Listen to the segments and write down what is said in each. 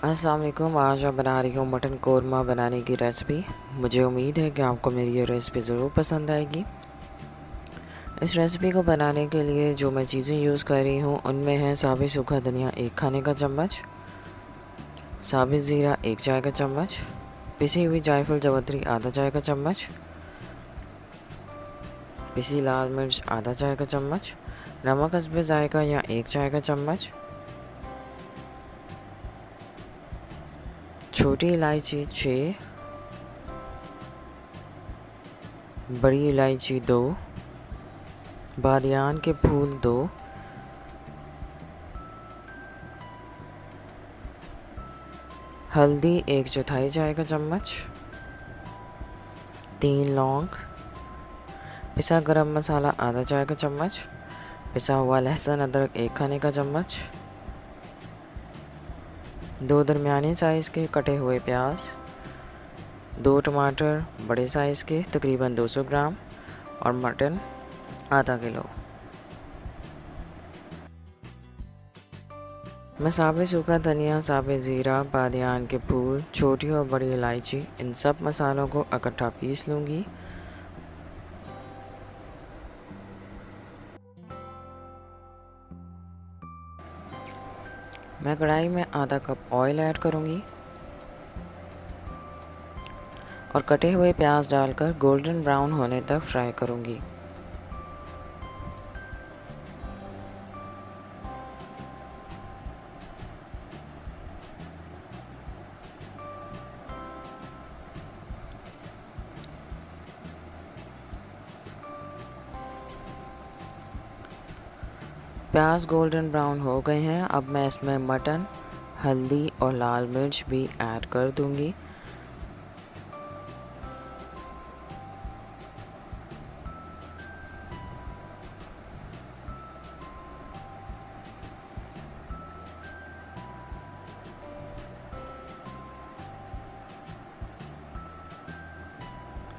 अस्सलाम वालेकुम। आज मैं बना रही हूँ मटन कोरमा बनाने की रेसिपी। मुझे उम्मीद है कि आपको मेरी ये रेसिपी ज़रूर पसंद आएगी। इस रेसिपी को बनाने के लिए जो मैं चीज़ें यूज़ कर रही हूँ उनमें है साबित सूखा धनिया 1 खाने का चम्मच, साबित ज़ीरा 1 चाय का चम्मच, पिसी हुई जायफल जवत्री आधा चाय का चम्मच, पिसी लाल मिर्च आधा चाय का चम्मच, नमक हस्बे जायका या 1 चाय का चम्मच, छोटी इलायची 6, बड़ी इलायची 2, बादियान के फूल 2, हल्दी 1/4 चाय का चम्मच, 3 लौंग, पिसा गरम मसाला आधा चाय का चम्मच, पिसा हुआ लहसुन अदरक 1 खाने का चम्मच, 2 दरमियाने साइज़ के कटे हुए प्याज, 2 टमाटर बड़े साइज़ के तकरीबन 200 ग्राम और मटन आधा किलो। मैं साबित सूखा धनिया, साबित ज़ीरा, बादियान के फूल, छोटी और बड़ी इलायची इन सब मसालों को इकट्ठा पीस लूँगी। मैं कढ़ाई में आधा कप ऑयल ऐड करूँगी और कटे हुए प्याज डालकर गोल्डन ब्राउन होने तक फ्राई करूँगी। प्याज गोल्डन ब्राउन हो गए हैं। अब मैं इसमें मटन, हल्दी और लाल मिर्च भी ऐड कर दूंगी।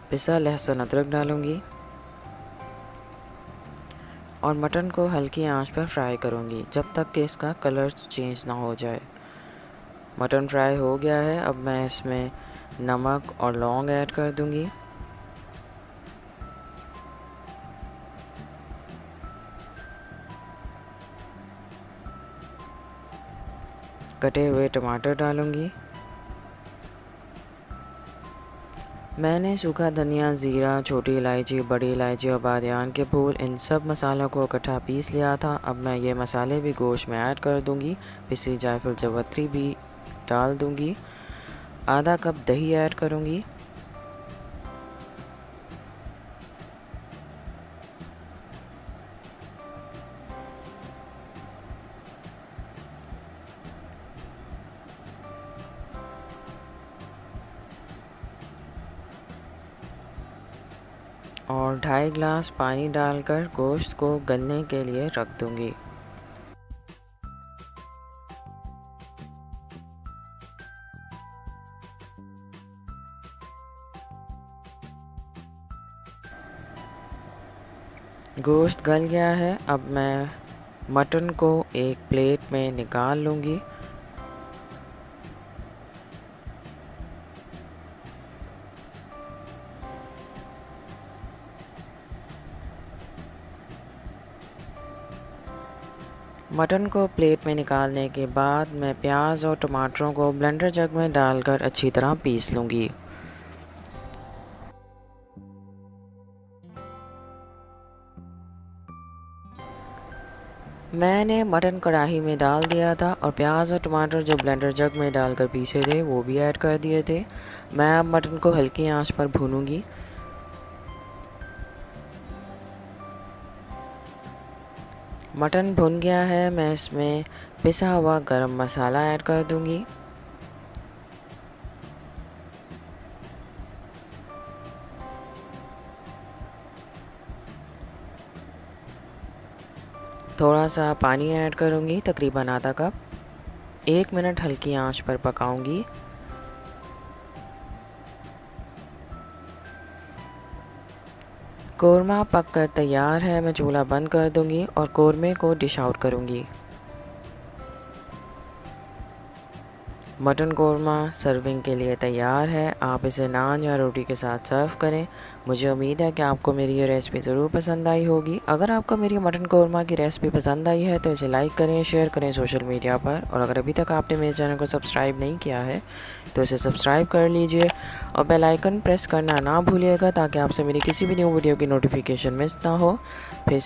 पिसा लहसुन अदरक डालूंगी और मटन को हल्की आंच पर फ्राई करूंगी जब तक कि इसका कलर चेंज ना हो जाए। मटन फ्राई हो गया है। अब मैं इसमें नमक और लौंग ऐड कर दूंगी। कटे हुए टमाटर डालूंगी। मैंने सूखा धनिया, ज़ीरा, छोटी इलायची, बड़ी इलायची और बादियान के फूल इन सब मसालों को इकट्ठा पीस लिया था। अब मैं ये मसाले भी गोश्त में ऐड कर दूंगी। पिसी जायफल जवत्री भी डाल दूंगी। आधा कप दही ऐड करूंगी। और 2.5 गिलास पानी डालकर गोश्त को गलने के लिए रख दूंगी। गोश्त गल गया है। अब मैं मटन को एक प्लेट में निकाल लूँगी। मटन को प्लेट में निकालने के बाद मैं प्याज और टमाटरों को ब्लेंडर जग में डालकर अच्छी तरह पीस लूँगी। मैंने मटन कढ़ाई में डाल दिया था और प्याज और टमाटर जो ब्लेंडर जग में डालकर पीसे थे वो भी ऐड कर दिए थे। मैं अब मटन को हल्की आंच पर भूनूंगी। मटन भुन गया है। मैं इसमें पिसा हुआ गरम मसाला ऐड कर दूंगी। थोड़ा सा पानी ऐड करूंगी, तकरीबन आधा कप। 1 मिनट हल्की आंच पर पकाऊंगी। कोरमा पककर तैयार है। मैं चूल्हा बंद कर दूंगी और कोरमे को डिश आउट करूंगी। मटन कौरमा सर्विंग के लिए तैयार है। आप इसे नान या रोटी के साथ सर्व करें। मुझे उम्मीद है कि आपको मेरी ये रेसिपी ज़रूर पसंद आई होगी। अगर आपको मेरी मटन कौरमा की रेसिपी पसंद आई है तो इसे लाइक करें, शेयर करें सोशल मीडिया पर। और अगर अभी तक आपने मेरे चैनल को सब्सक्राइब नहीं किया है तो इसे सब्सक्राइब कर लीजिए और बेल आइकन प्रेस करना ना भूलिएगा ताकि आपसे मेरी किसी भी न्यू वीडियो की नोटिफिकेशन मिस ना हो। फिर